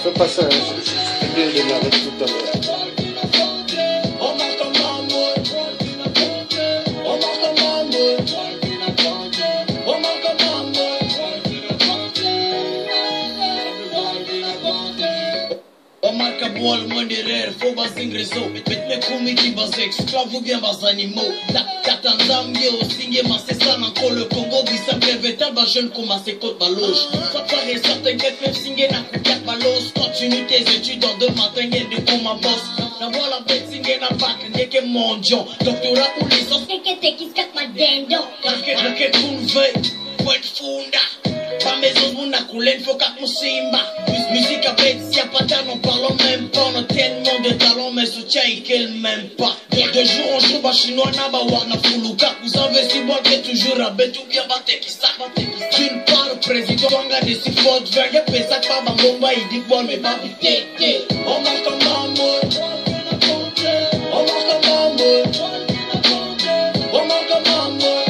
Fais pas ça, je viens de m'arrêter tout à l'heure. Wall manderer fo bazingrezo betme komiki bazex esclave bien bas animaux katanzamge osinge masesa na le Congo bisa perveta ba jeune commencer côte baloche soit pas et certain que même singe na kukat balos continue tes études en 2 matins de comme ma boss na voilà bet singe na bac ndeke mondion doctorat ou licence que kiskat ma dendo que kunve point funda pas maison mon akulen faut qu'à musimba musique à bête si à patin on parle même pas on a tellement de talent mais soutien il qu'elle même pas de jour en jour bah chinois n'a pas war na fuluka vous avez si bon que toujours à bête ou bien batte qui ça d'une part président on a des si fautes vers les pesa pas ba bomba il dit bon mais pas vite on marque comme amour on marque comme amour on marque comme amour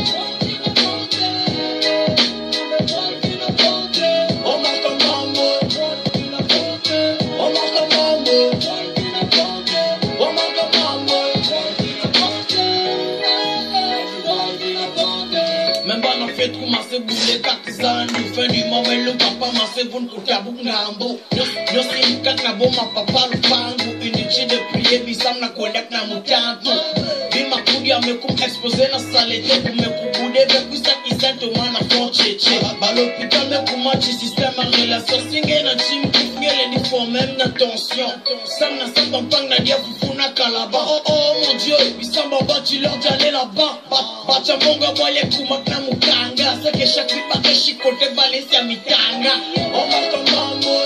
commencer bouler katizan nous fait du mauvais le papa masse bon pour tabou ngambo yo sin kat na boma papa le pango initi de prier bisam na kodak na mutanto bima kudi amekum exposer na salete kumekubude beku sakisento mana foncheche ba l'hôpital me kumachi système en relation singe na team kufngele ni fond même na tension sam na sam pang na dia fufuna kalaba oh mon dieu bisam baba tu leur d'aller là-bas bacha monga boye kumak na mukanga c'est que chaque riba que chicote balance à mitanga on marque comme amour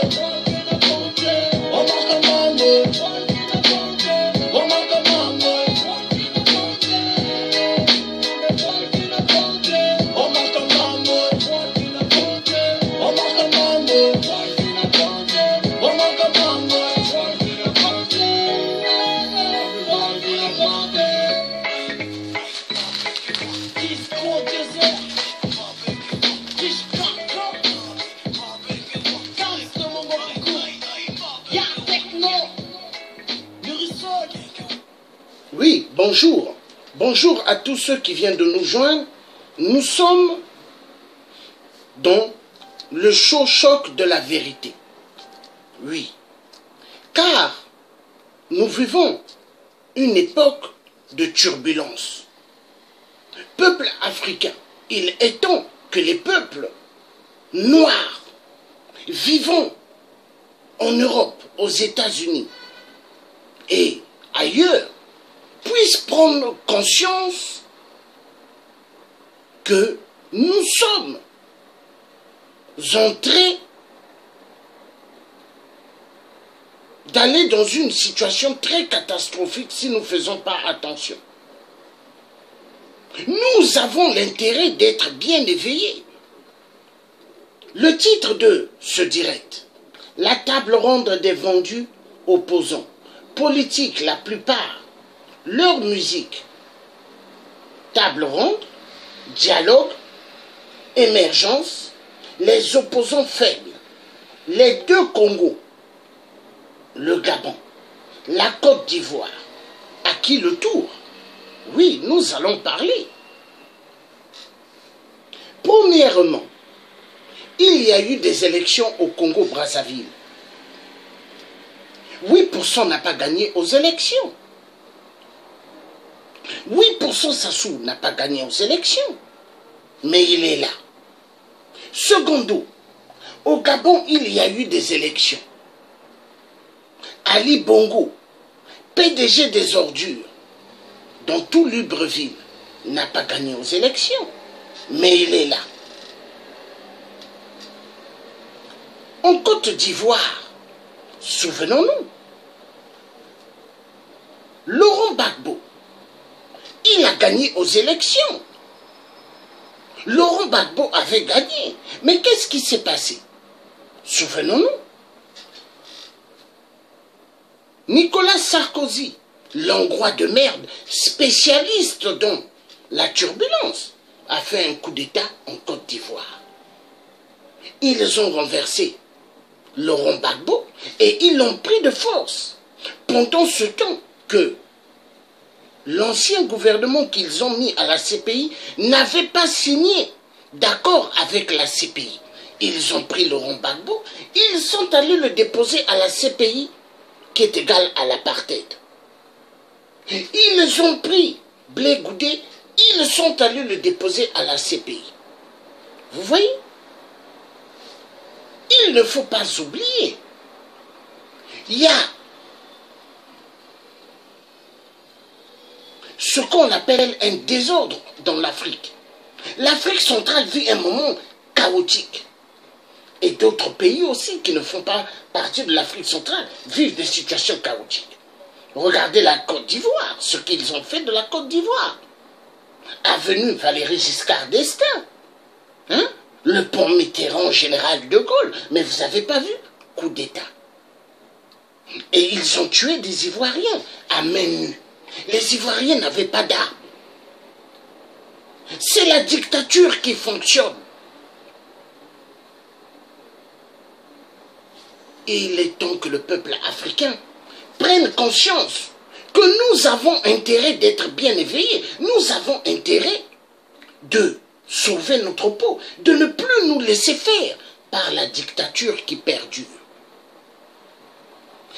on marque comme amour on marque comme amour on marque comme amour on marque comme amour on marque comme amour Oui, bonjour. Bonjour à tous ceux qui viennent de nous joindre. Nous sommes dans le show choc de la vérité. Oui. Car nous vivons une époque de turbulence. Peuple africain, il est temps que les peuples noirs vivant en Europe, aux États-Unis et ailleurs puissent prendre conscience que nous sommes en train d'aller dans une situation très catastrophique si nous ne faisons pas attention. Nous avons l'intérêt d'être bien éveillés. Le titre de ce direct, la table ronde des vendus opposants, politique la plupart, leur musique, table ronde, dialogue, émergence, les opposants faibles, les 2 Congos, le Gabon, la Côte d'Ivoire, à qui le tour? Oui, nous allons parler. Premièrement, il y a eu des élections au Congo-Brazzaville. 8% n'a pas gagné aux élections. 8% Sassou n'a pas gagné aux élections. Mais il est là. Secondo, au Gabon, il y a eu des élections. Ali Bongo, PDG des ordures, dans tout Libreville, n'a pas gagné aux élections. Mais il est là. En Côte d'Ivoire, souvenons-nous, Laurent Gbagbo, il a gagné aux élections. Laurent Gbagbo avait gagné. Mais qu'est-ce qui s'est passé? Souvenons-nous. Nicolas Sarkozy, l'Hongrois de merde, spécialiste dans la turbulence, a fait un coup d'État en Côte d'Ivoire. Ils ont renversé Laurent Gbagbo et ils l'ont pris de force. Pendant ce temps que l'ancien gouvernement qu'ils ont mis à la CPI n'avait pas signé d'accord avec la CPI. Ils ont pris Laurent Gbagbo, ils sont allés le déposer à la CPI qui est égale à l'apartheid. Ils ont pris Blé Goudé, ils sont allés le déposer à la CPI. Vous voyez? Il ne faut pas oublier. Il y a ce qu'on appelle un désordre dans l'Afrique. L'Afrique centrale vit un moment chaotique. Et d'autres pays aussi qui ne font pas partie de l'Afrique centrale vivent des situations chaotiques. Regardez la Côte d'Ivoire, ce qu'ils ont fait de la Côte d'Ivoire. Avenue Valéry Giscard d'Estaing. Hein? Le pont Mitterrand, général de Gaulle. Mais vous n'avez pas vu? Coup d'État. Et ils ont tué des Ivoiriens à main nue. Les Ivoiriens n'avaient pas d'armes. C'est la dictature qui fonctionne. Et il est temps que le peuple africain prenne conscience que nous avons intérêt d'être bien éveillés. Nous avons intérêt de sauver notre peau, de ne plus nous laisser faire par la dictature qui perdure.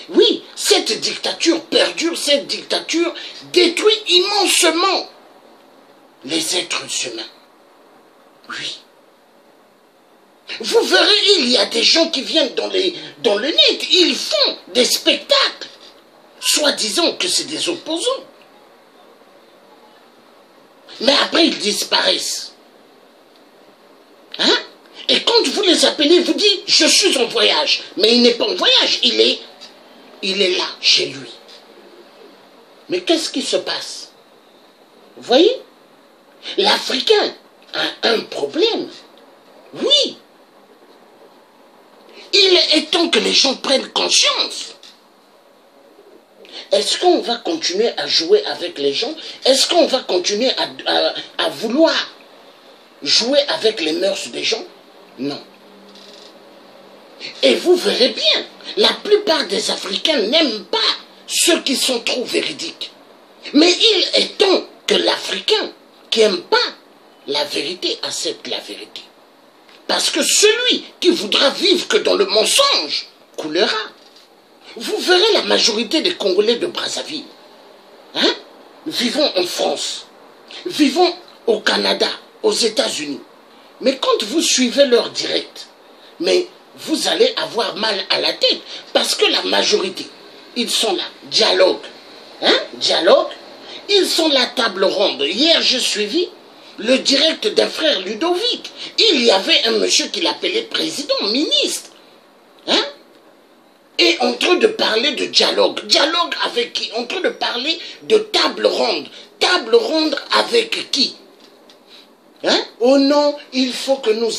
Oui, cette dictature perdure, cette dictature détruit immensement les êtres humains. Oui. Vous verrez, il y a des gens qui viennent dans le net, ils font des spectacles, soi-disant que c'est des opposants. Mais après, ils disparaissent. Hein? Et quand vous les appelez, vous dites, je suis en voyage. Mais il n'est pas en voyage, il est là, chez lui. Mais qu'est-ce qui se passe? Vous voyez? L'Africain a un problème. Oui. Il est temps que les gens prennent conscience. Est-ce qu'on va continuer à jouer avec les gens? Est-ce qu'on va continuer à vouloir jouer avec les mœurs des gens? Non. Et vous verrez bien, la plupart des Africains n'aiment pas ceux qui sont trop véridiques. Mais il est temps que l'Africain qui n'aime pas la vérité accepte la vérité. Parce que celui qui voudra vivre que dans le mensonge coulera. Vous verrez la majorité des Congolais de Brazzaville. Hein? Vivons en France. Vivons au Canada, aux États-Unis. Mais quand vous suivez leur direct, mais vous allez avoir mal à la tête. Parce que la majorité, ils sont là. Dialogue. Hein? Dialogue. Ils sont la table ronde. Hier, j'ai suivi le direct d'un frère Ludovic. Il y avait un monsieur qui l'appelait président, ministre. Hein? Et en train de parler de dialogue. Dialogue avec qui? En train de parler de table ronde. Table ronde avec qui? Hein? Oh non, il faut que nous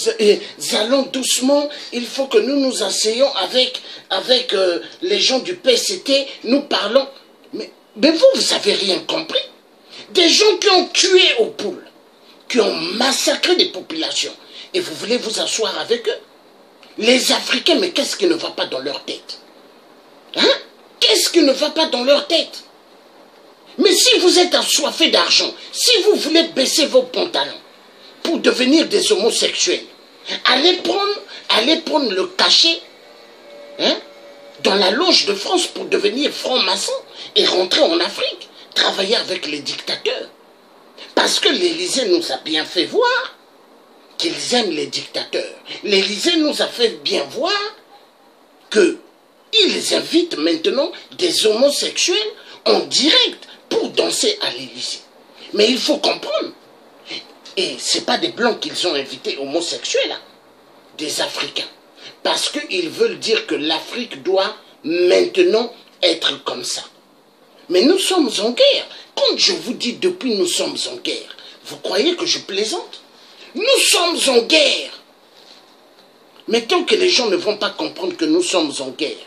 allons doucement. Il faut que nous nous asseyons avec les gens du PCT. Nous parlons. Mais vous n'avez rien compris. Des gens qui ont tué aux poules, qui ont massacré des populations. Et vous voulez vous asseoir avec eux? Les Africains, mais qu'est-ce qui ne va pas dans leur tête? Hein? Qu'est-ce qui ne va pas dans leur tête? Mais si vous êtes assoiffé d'argent, si vous voulez baisser vos pantalons pour devenir des homosexuels, allez prendre le cachet, hein, dans la loge de France pour devenir franc-maçon et rentrer en Afrique, travailler avec les dictateurs. Parce que l'Élysée nous a bien fait voir qu'ils aiment les dictateurs. L'Élysée nous a fait bien voir qu'ils invitent maintenant des homosexuels en direct pour danser à l'Élysée. Mais il faut comprendre. Et ce n'est pas des Blancs qu'ils ont invités homosexuels, hein, des Africains. Parce qu'ils veulent dire que l'Afrique doit maintenant être comme ça. Mais nous sommes en guerre. Quand je vous dis depuis nous sommes en guerre, vous croyez que je plaisante? Nous sommes en guerre. Mais tant que les gens ne vont pas comprendre que nous sommes en guerre,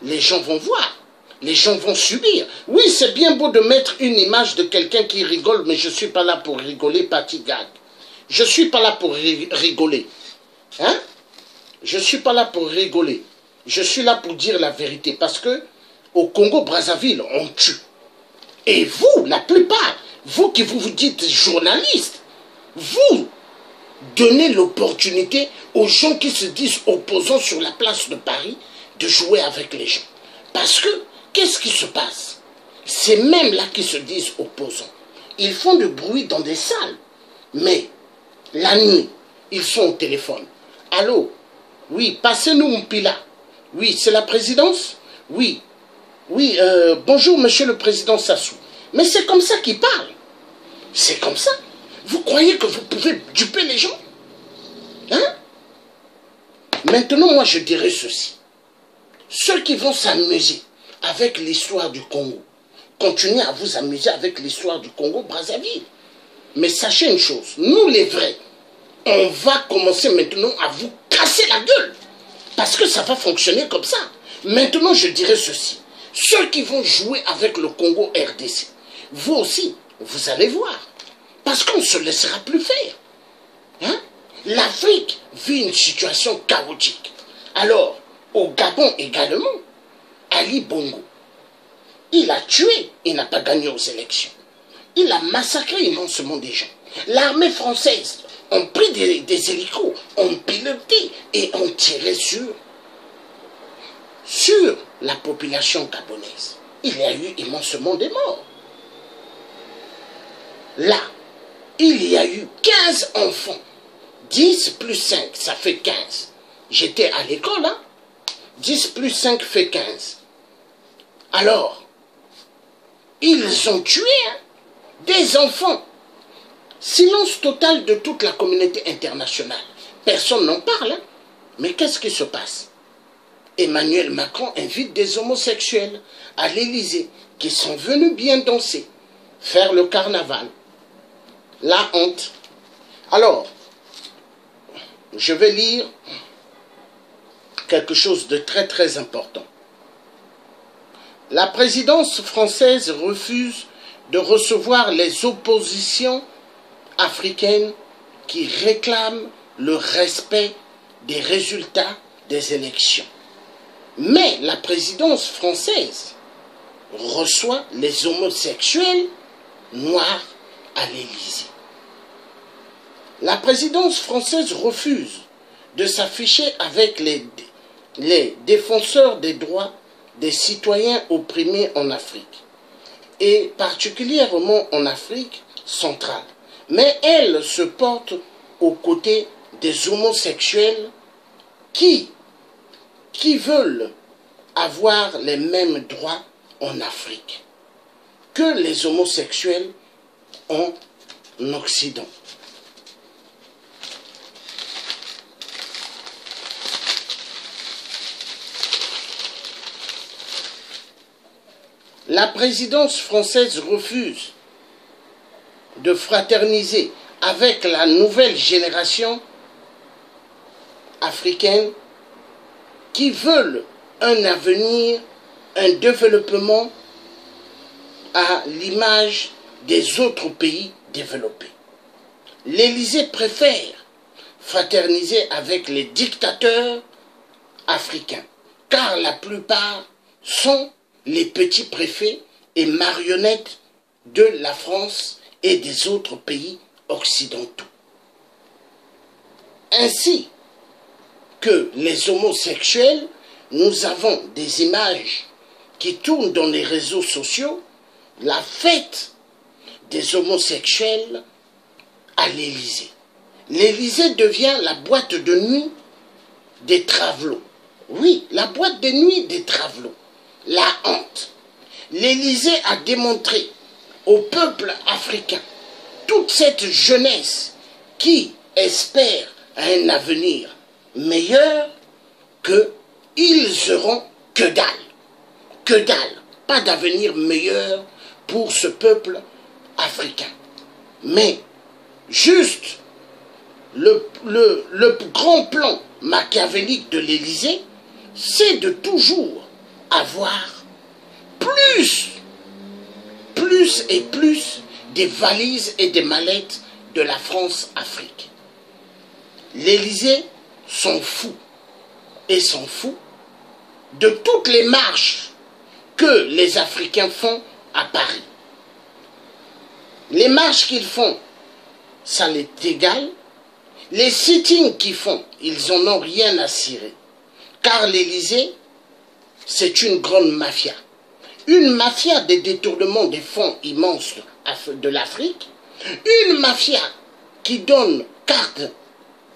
les gens vont voir, les gens vont subir. Oui, c'est bien beau de mettre une image de quelqu'un qui rigole, mais je ne suis pas là pour rigoler, Patty Gag. Je ne suis pas là pour rigoler. Hein? Je ne suis pas là pour rigoler. je suis là pour dire la vérité. Parce que au Congo-Brazzaville, on tue. Et vous, la plupart, vous qui vous dites journalistes, vous donnez l'opportunité aux gens qui se disent opposants sur la place de Paris de jouer avec les gens. Parce que, qu'est-ce qui se passe? C'est même là qui se disent opposants. Ils font du bruit dans des salles. Mais, la nuit, ils sont au téléphone. Allô? Oui, passez-nous Mpila. Oui, c'est la présidence? Oui. Oui, bonjour monsieur le président Sassou. Mais c'est comme ça qu'ils parlent. C'est comme ça. Vous croyez que vous pouvez duper les gens? Hein? Maintenant, moi je dirais ceci. Ceux qui vont s'amuser avec l'histoire du Congo, continuez à vous amuser avec l'histoire du Congo-Brazzaville. Mais sachez une chose, nous les vrais, on va commencer maintenant à vous casser la gueule. Parce que ça va fonctionner comme ça. Maintenant, je dirais ceci. Ceux qui vont jouer avec le Congo RDC, vous aussi, vous allez voir. Parce qu'on ne se laissera plus faire. Hein? L'Afrique vit une situation chaotique. Alors, au Gabon également, Ali Bongo, il a tué, il n'a pas gagné aux élections. Il a massacré immensément des gens. L'armée française ont pris des hélicos, ont piloté et ont tiré sur la population gabonaise. Il y a eu immensément de morts. Là, il y a eu 15 enfants. 10 plus 5, ça fait 15. J'étais à l'école, hein? 10 plus 5 fait 15. Alors, ils ont tué des enfants. Silence total de toute la communauté internationale. Personne n'en parle. Hein? Mais qu'est-ce qui se passe? Emmanuel Macron invite des homosexuels à l'Élysée qui sont venus bien danser, faire le carnaval. La honte. Alors, je vais lire quelque chose de très très important. La présidence française refuse de recevoir les oppositions africaines qui réclament le respect des résultats des élections. Mais la présidence française reçoit les homosexuels noirs à l'Élysée. La présidence française refuse de s'afficher avec les défenseurs des droits des citoyens opprimés en Afrique, et particulièrement en Afrique centrale. Mais elle se porte aux côtés des homosexuels qui veulent avoir les mêmes droits en Afrique que les homosexuels en Occident. La présidence française refuse de fraterniser avec la nouvelle génération africaine qui veulent un avenir, un développement à l'image des autres pays développés. L'Élysée préfère fraterniser avec les dictateurs africains, car la plupart sont les petits préfets et marionnettes de la France et des autres pays occidentaux. Ainsi que les homosexuels, nous avons des images qui tournent dans les réseaux sociaux, la fête des homosexuels à l'Élysée. L'Élysée devient la boîte de nuit des travelots. Oui, la boîte de nuit des travelots. La honte. L'Élysée a démontré au peuple africain, toute cette jeunesse qui espère un avenir meilleur, qu'ils auront que dalle. Que dalle. Pas d'avenir meilleur pour ce peuple africain. Mais juste le grand plan machiavélique de l'Élysée, c'est de toujours avoir plus et plus des valises et des mallettes de la France-Afrique. L'Élysée s'en fout. Et s'en fout de toutes les marches que les Africains font à Paris. Les marches qu'ils font, ça les égale. Les sittings qu'ils font, ils n'en ont rien à cirer. Car l'Élysée, c'est une grande mafia. Une mafia des détournements des fonds immenses de l'Afrique. Une mafia qui donne carte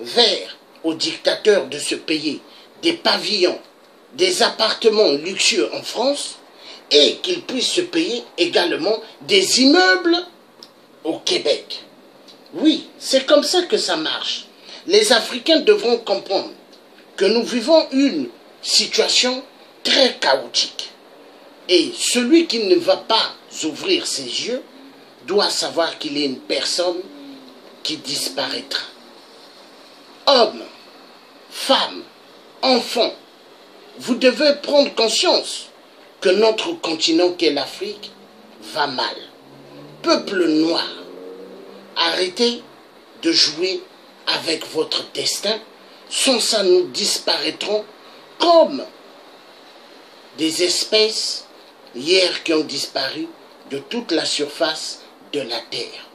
verte aux dictateurs de se payer des pavillons, des appartements luxueux en France et qu'ils puissent se payer également des immeubles au Québec. Oui, c'est comme ça que ça marche. Les Africains devront comprendre que nous vivons une situation très chaotique. Et celui qui ne va pas ouvrir ses yeux doit savoir qu'il est une personne qui disparaîtra. Hommes, femmes, enfants, vous devez prendre conscience que notre continent qu'est l'Afrique va mal. Peuple noir, arrêtez de jouer avec votre destin, sans ça nous disparaîtrons comme des espèces hier qui ont disparu de toute la surface de la terre.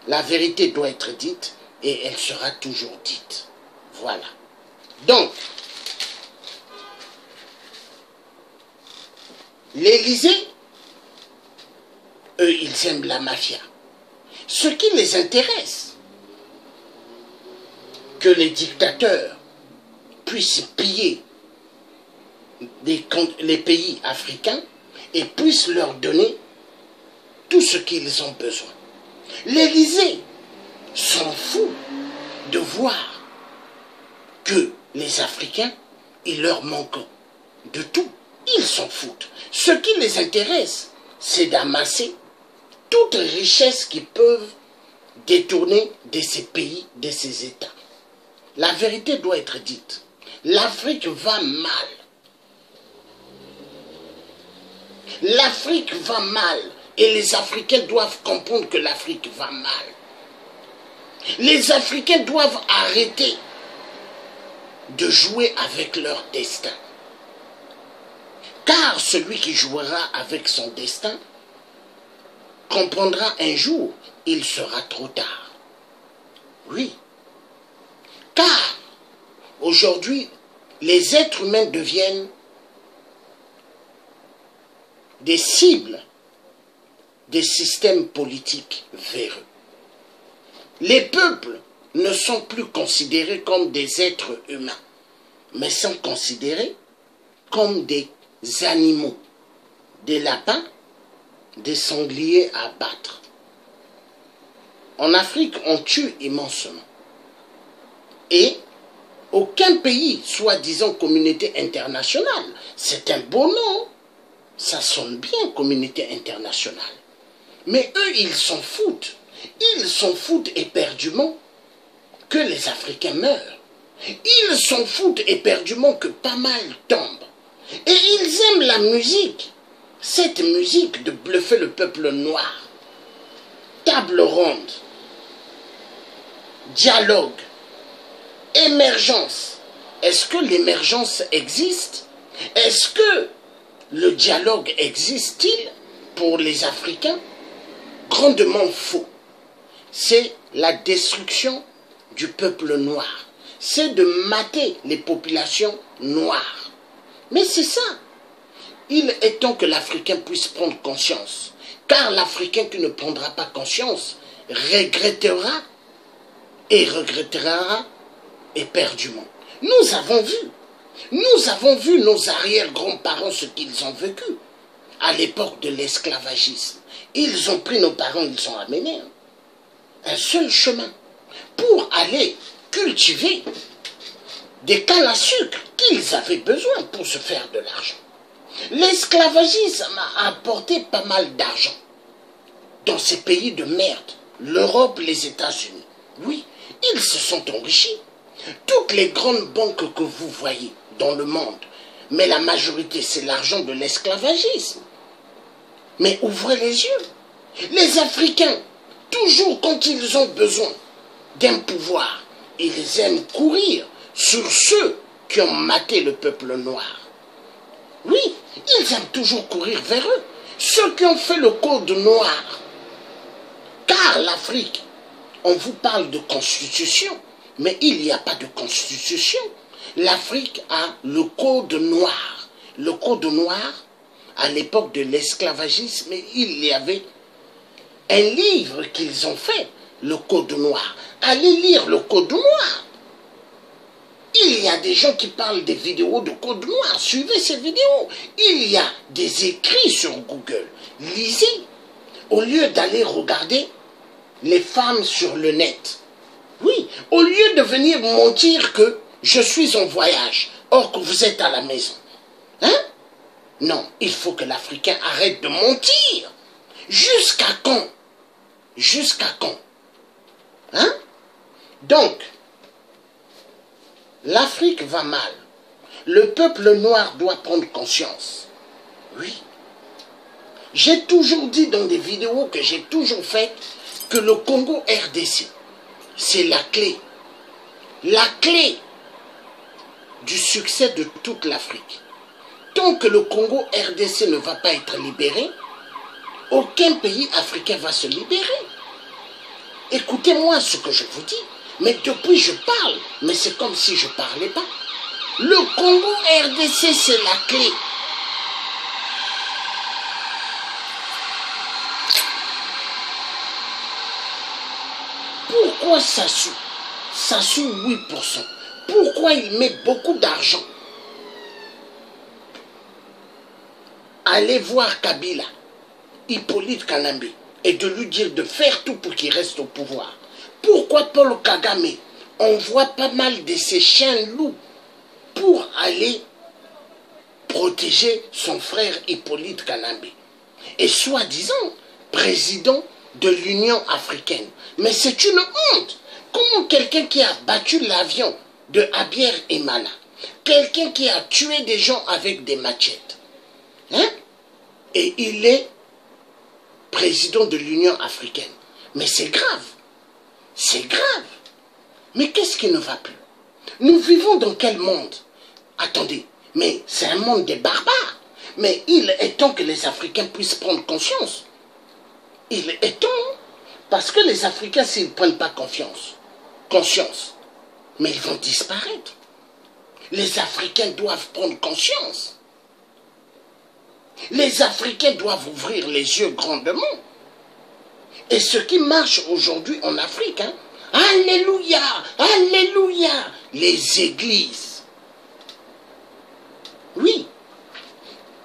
La vérité doit être dite et elle sera toujours dite. Voilà. Donc, l'Élysée, eux, ils aiment la mafia. Ce qui les intéresse, que les dictateurs puissent piller les pays africains et puissent leur donner tout ce qu'ils ont besoin. L'Élysée s'en fout de voir que les Africains, il leur manque de tout. Ils s'en foutent. Ce qui les intéresse, c'est d'amasser toute richesse qu'ils peuvent détourner de ces pays, de ces États. La vérité doit être dite. L'Afrique va mal. L'Afrique va mal. Et les Africains doivent comprendre que l'Afrique va mal. Les Africains doivent arrêter de jouer avec leur destin. Car celui qui jouera avec son destin comprendra un jour, il sera trop tard. Oui. Car aujourd'hui, les êtres humains deviennent des cibles des systèmes politiques véreux. Les peuples ne sont plus considérés comme des êtres humains, mais sont considérés comme des animaux, des lapins, des sangliers à abattre. En Afrique, on tue immensement. Et aucun pays, soi-disant communauté internationale, c'est un beau nom, ça sonne bien, communauté internationale. Mais eux, ils s'en foutent. Ils s'en foutent éperdument que les Africains meurent. Ils s'en foutent éperdument que pas mal tombent. Et ils aiment la musique. Cette musique de bluffer le peuple noir. Table ronde. Dialogue. Émergence. Est-ce que l'émergence existe? Est-ce que le dialogue existe-t-il pour les Africains? Grandement faux. C'est la destruction du peuple noir. C'est de mater les populations noires. Mais c'est ça. Il est temps que l'Africain puisse prendre conscience. Car l'Africain qui ne prendra pas conscience regrettera et regrettera éperdument. Nous avons vu nos arrière-grands-parents ce qu'ils ont vécu à l'époque de l'esclavagisme. Ils ont pris nos parents, ils ont amené un seul chemin pour aller cultiver des cannes à sucre qu'ils avaient besoin pour se faire de l'argent. L'esclavagisme a apporté pas mal d'argent dans ces pays de merde, l'Europe, les États-Unis. Oui, ils se sont enrichis. Toutes les grandes banques que vous voyez dans le monde, mais la majorité, c'est l'argent de l'esclavagisme. Mais ouvrez les yeux. Les Africains, toujours quand ils ont besoin d'un pouvoir, ils aiment courir sur ceux qui ont maté le peuple noir. Oui, ils aiment toujours courir vers eux. Ceux qui ont fait le code noir. Car l'Afrique, on vous parle de constitution, mais il n'y a pas de constitution. L'Afrique a le code noir. Le code noir, à l'époque de l'esclavagisme, il y avait un livre qu'ils ont fait, le code noir. Allez lire le code noir. Il y a des gens qui parlent des vidéos de code noir. Suivez ces vidéos. Il y a des écrits sur Google. Lisez. Au lieu d'aller regarder les femmes sur le net. Oui, au lieu de venir mentir que je suis en voyage, or que vous êtes à la maison. Hein? Non, il faut que l'Africain arrête de mentir. Jusqu'à quand? Jusqu'à quand? Hein? Donc, l'Afrique va mal. Le peuple noir doit prendre conscience. Oui. J'ai toujours dit dans des vidéos que j'ai toujours faites que le Congo RDC, c'est la clé. La clé du succès de toute l'Afrique. Tant que le Congo RDC ne va pas être libéré, aucun pays africain va se libérer. Écoutez-moi ce que je vous dis. Mais depuis je parle, mais c'est comme si je ne parlais pas. Le Congo RDC, c'est la clé. Pourquoi Sassou 8%. Pourquoi il met beaucoup d'argent? Allez voir Kabila, Hippolyte Kanambe, et de lui dire de faire tout pour qu'il reste au pouvoir. Pourquoi Paul Kagame envoie pas mal de ses chiens loups pour aller protéger son frère Hippolyte Kanambe? Et soi-disant président de l'Union africaine. Mais c'est une honte. Comment quelqu'un qui a battu l'avion de Abier et Mana, quelqu'un qui a tué des gens avec des machettes, hein? Et il est président de l'Union africaine. Mais c'est grave. C'est grave. Mais qu'est-ce qui ne va plus? Nous vivons dans quel monde? Attendez, mais c'est un monde des barbares. Mais il est temps que les Africains puissent prendre conscience. Il est temps, parce que les Africains, s'ils ne prennent pas conscience, mais ils vont disparaître. Les Africains doivent prendre conscience. Les Africains doivent ouvrir les yeux grandement. Et ce qui marche aujourd'hui en Afrique, hein, alléluia, alléluia, les églises. Oui,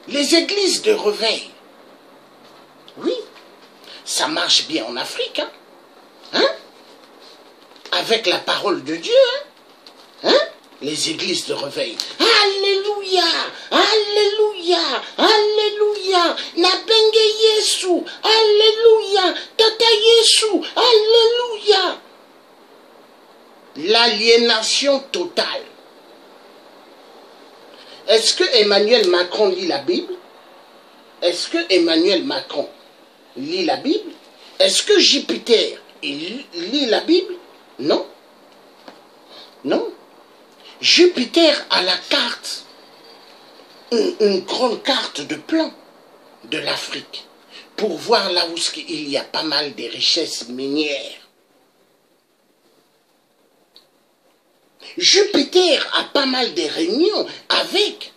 les églises de réveil. Oui, ça marche bien en Afrique, hein, hein? Avec la parole de Dieu, hein? Hein? Les églises de réveil. Alléluia, alléluia, alléluia, Nabenge Yesu, alléluia, Tata Yesu, alléluia. L'aliénation totale. Est-ce que Emmanuel Macron lit la Bible? Est-ce que Emmanuel Macron lit la Bible? Est-ce que Jupiter il lit la Bible? Non. Non. Jupiter a la carte, une grande carte de plan de l'Afrique, pour voir là où il y a pas mal de richesses minières. Jupiter a pas mal de réunions avec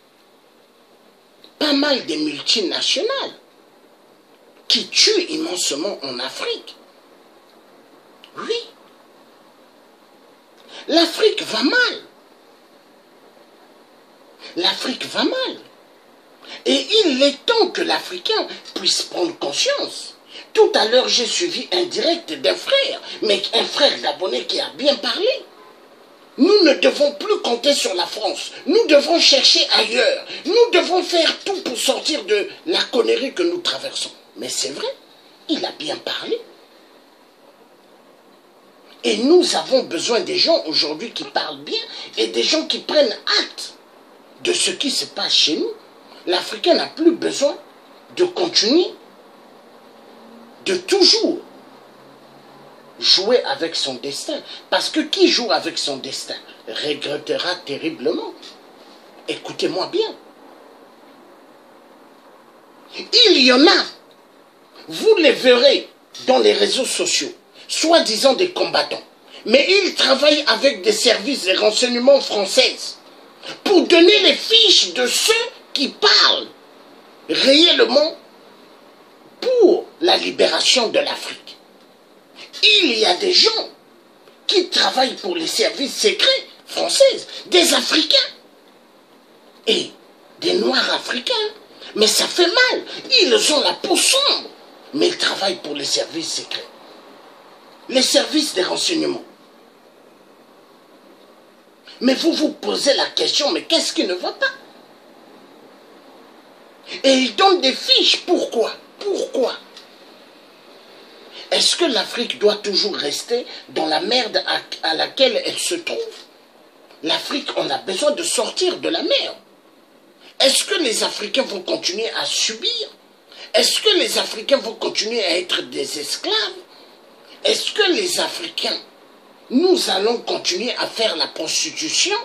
pas mal de multinationales qui tuent immensement en Afrique. Oui. L'Afrique va mal. L'Afrique va mal. Et il est temps que l'Africain puisse prendre conscience. Tout à l'heure, j'ai suivi un direct d'un frère, mais un frère gabonais qui a bien parlé. Nous ne devons plus compter sur la France. Nous devons chercher ailleurs. Nous devons faire tout pour sortir de la connerie que nous traversons. Mais c'est vrai, il a bien parlé. Et nous avons besoin des gens aujourd'hui qui parlent bien et des gens qui prennent acte de ce qui se passe chez nous. L'Africain n'a plus besoin de continuer, de toujours jouer avec son destin. Parce que qui joue avec son destin regrettera terriblement. Écoutez-moi bien. Il y en a. Vous les verrez dans les réseaux sociaux, soi-disant des combattants. Mais ils travaillent avec des services de renseignement français pour donner les fiches de ceux qui parlent réellement pour la libération de l'Afrique. Il y a des gens qui travaillent pour les services secrets français, des Africains et des Noirs africains. Mais ça fait mal. Ils ont la peau sombre, mais ils travaillent pour les services secrets. Les services de renseignement. Mais vous vous posez la question, mais qu'est-ce qui ne va pas? Et ils donnent des fiches. Pourquoi? Pourquoi? Est-ce que l'Afrique doit toujours rester dans la merde à laquelle elle se trouve? L'Afrique, on a besoin de sortir de la merde. Est-ce que les Africains vont continuer à subir? Est-ce que les Africains vont continuer à être des esclaves? Est-ce que les Africains, nous allons continuer à faire la prostitution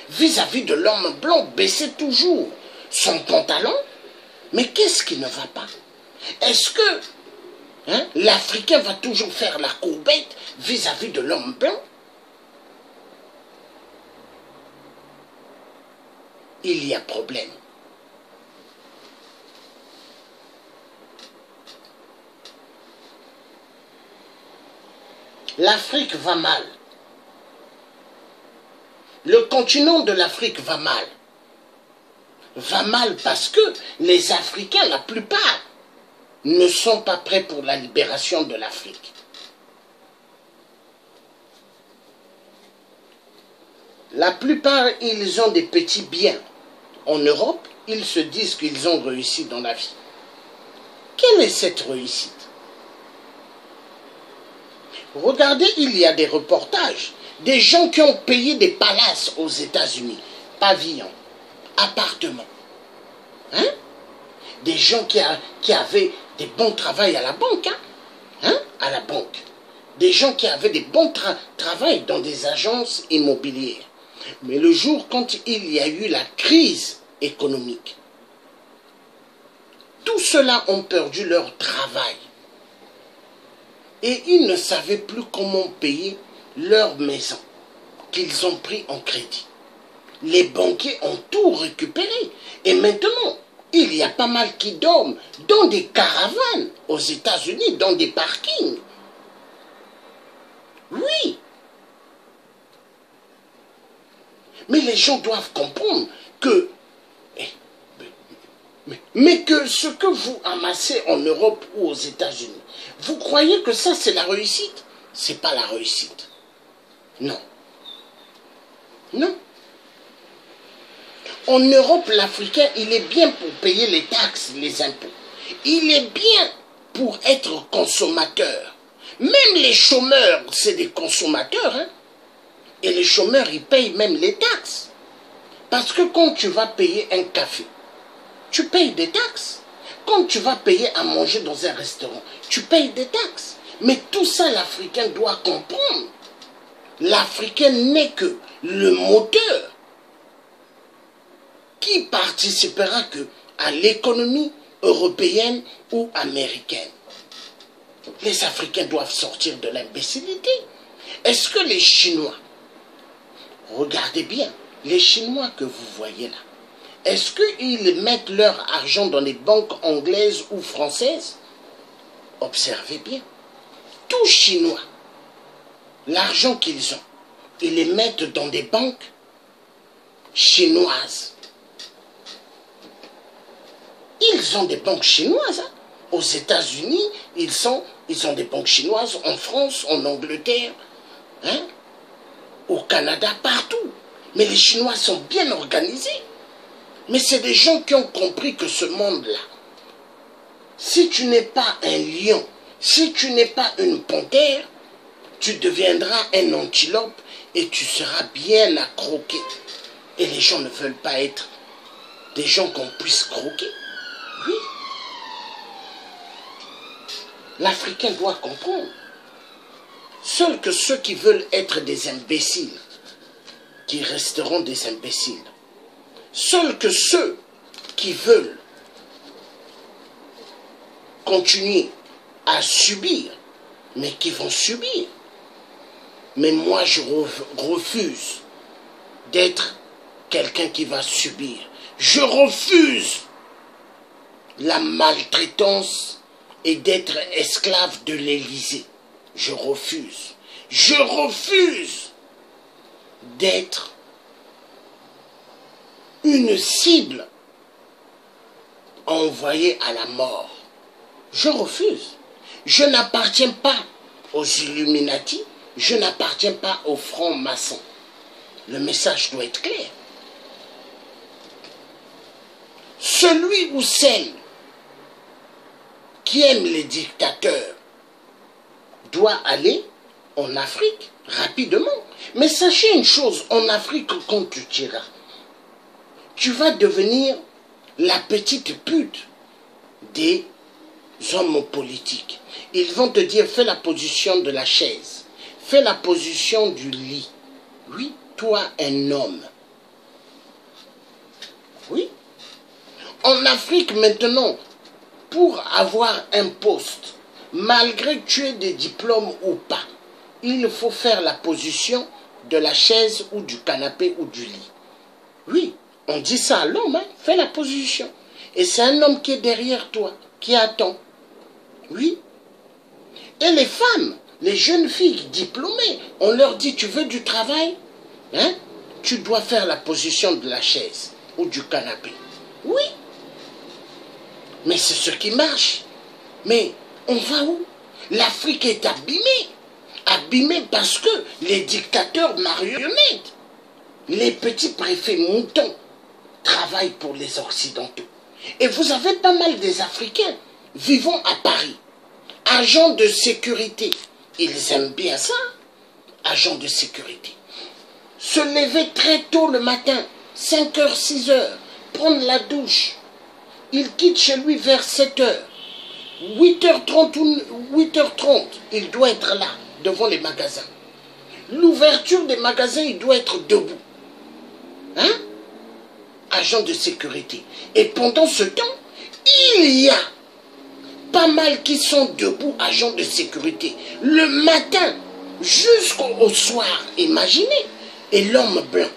vis-à-vis de l'homme blanc, baisser toujours son pantalon? Mais qu'est-ce qui ne va pas? Est-ce que l'Africain va toujours faire la courbette vis-à-vis de l'homme blanc? Il y a problème. L'Afrique va mal. Le continent de l'Afrique va mal. Va mal parce que les Africains, la plupart, ne sont pas prêts pour la libération de l'Afrique. La plupart, ils ont des petits biens. En Europe, ils se disent qu'ils ont réussi dans la vie. Quelle est cette réussite? Regardez, il y a des reportages. Des gens qui ont payé des palaces aux États-Unis. Pavillons, appartements. Des gens qui avaient des bons travails à la banque. À la banque. Des gens qui avaient des bons travails dans des agences immobilières. Mais le jour quand il y a eu la crise économique, tous ceux-là ont perdu leur travail. Et ils ne savaient plus comment payer leur maison qu'ils ont pris en crédit. Les banquiers ont tout récupéré. Et maintenant, il y a pas mal qui dorment dans des caravanes aux États-Unis, dans des parkings. Oui. Mais les gens doivent comprendre que mais que ce que vous amassez en Europe ou aux États-Unis, vous croyez que ça c'est la réussite? C'est pas la réussite. Non. Non. En Europe, l'Africain, il est bien pour payer les taxes, les impôts. Il est bien pour être consommateur. Même les chômeurs, c'est des consommateurs. Et les chômeurs, ils payent même les taxes. Parce que quand tu vas payer un café, tu payes des taxes. Quand tu vas payer à manger dans un restaurant, tu payes des taxes. Mais tout ça, l'Africain doit comprendre. L'Africain n'est que le moteur qui participera que à l'économie européenne ou américaine. Les Africains doivent sortir de l'imbécilité. Est-ce que les Chinois, regardez bien, les Chinois que vous voyez là, est-ce qu'ils mettent leur argent dans les banques anglaises ou françaises? Observez bien. Tous Chinois, l'argent qu'ils ont, ils les mettent dans des banques chinoises. Ils ont des banques chinoises. Aux États-Unis, ils ont des banques chinoises. En France, en Angleterre, au Canada, partout. Mais les Chinois sont bien organisés. Mais c'est des gens qui ont compris que ce monde-là, si tu n'es pas un lion, si tu n'es pas une panthère, tu deviendras un antilope et tu seras bien à croquer. Et les gens ne veulent pas être des gens qu'on puisse croquer. Oui. L'Africain doit comprendre. Seuls que ceux qui veulent être des imbéciles, qui resteront des imbéciles. Seuls que ceux qui veulent continuer à subir, mais qui vont subir. Mais moi, je refuse d'être quelqu'un qui va subir. Je refuse la maltraitance et d'être esclave de l'Élysée. Je refuse. Je refuse d'être une cible envoyée à la mort. Je refuse. Je n'appartiens pas aux Illuminati, je n'appartiens pas aux francs-maçons. Le message doit être clair. Celui ou celle qui aime les dictateurs doit aller en Afrique rapidement. Mais sachez une chose, en Afrique, quand tu iras, tu vas devenir la petite pute des hommes politiques. Ils vont te dire, fais la position de la chaise, fais la position du lit. Oui, toi, un homme. Oui. En Afrique, maintenant, pour avoir un poste, malgré que tu aies des diplômes ou pas, il faut faire la position de la chaise ou du canapé ou du lit. Oui, on dit ça à l'homme, hein, fais la position. Et c'est un homme qui est derrière toi, qui attend. Oui. Et les femmes, les jeunes filles diplômées, on leur dit, tu veux du travail, hein? Tu dois faire la position de la chaise ou du canapé. Oui. Mais c'est ce qui marche. Mais on va où? L'Afrique est abîmée. Abîmée parce que les dictateurs marionnettes, les petits préfets moutons, travaillent pour les Occidentaux. Et vous avez pas mal des Africains vivant à Paris. Agents de sécurité. Ils aiment bien ça. Agents de sécurité. Se lever très tôt le matin, 5h, 6h, prendre la douche. Il quitte chez lui vers 7h. 8h30 ou 8h30, il doit être là, devant les magasins. L'ouverture des magasins, il doit être debout. Hein? Agent de sécurité. Et pendant ce temps, il y a pas mal qui sont debout, agents de sécurité. Le matin jusqu'au soir, imaginez. Et l'homme blanc,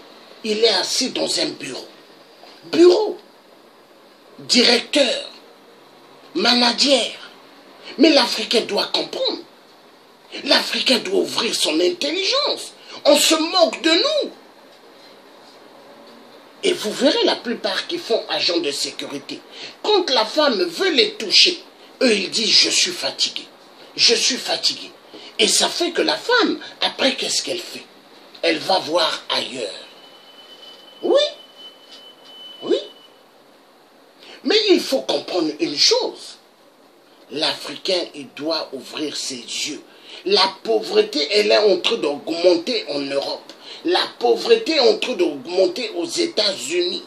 il est assis dans un bureau. Bureau. Directeur. Manager. Mais l'Africain doit comprendre. L'Africain doit ouvrir son intelligence. On se moque de nous. Et vous verrez la plupart qui font agent de sécurité. Quand la femme veut les toucher, eux ils disent je suis fatigué. Je suis fatigué. Et ça fait que la femme, après qu'est-ce qu'elle fait? Elle va voir ailleurs. Oui. Oui. Mais il faut comprendre une chose. L'Africain, il doit ouvrir ses yeux. La pauvreté, elle est en train d'augmenter en Europe. La pauvreté est en train d'augmenter aux États-Unis.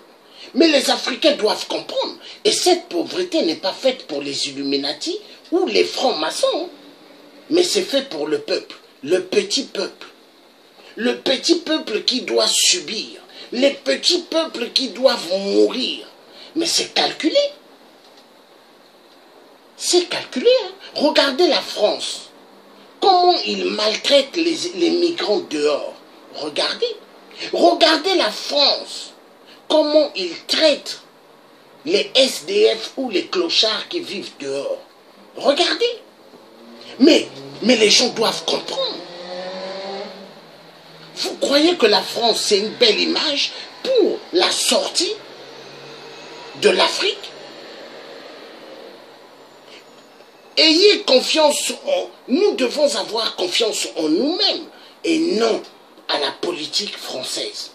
Mais les Africains doivent comprendre. Et cette pauvreté n'est pas faite pour les Illuminati ou les francs-maçons. Mais c'est fait pour le peuple. Le petit peuple. Le petit peuple qui doit subir. Les petits peuples qui doivent mourir. Mais c'est calculé. C'est calculé. Hein? Regardez la France. Comment ils maltraitent les migrants dehors. Regardez. Regardez la France. Comment ils traitent les SDF ou les clochards qui vivent dehors. Regardez. Mais les gens doivent comprendre. Vous croyez que la France, c'est une belle image pour la sortie de l'Afrique? Ayez confiance en... Nous devons avoir confiance en nous-mêmes et non à la politique française.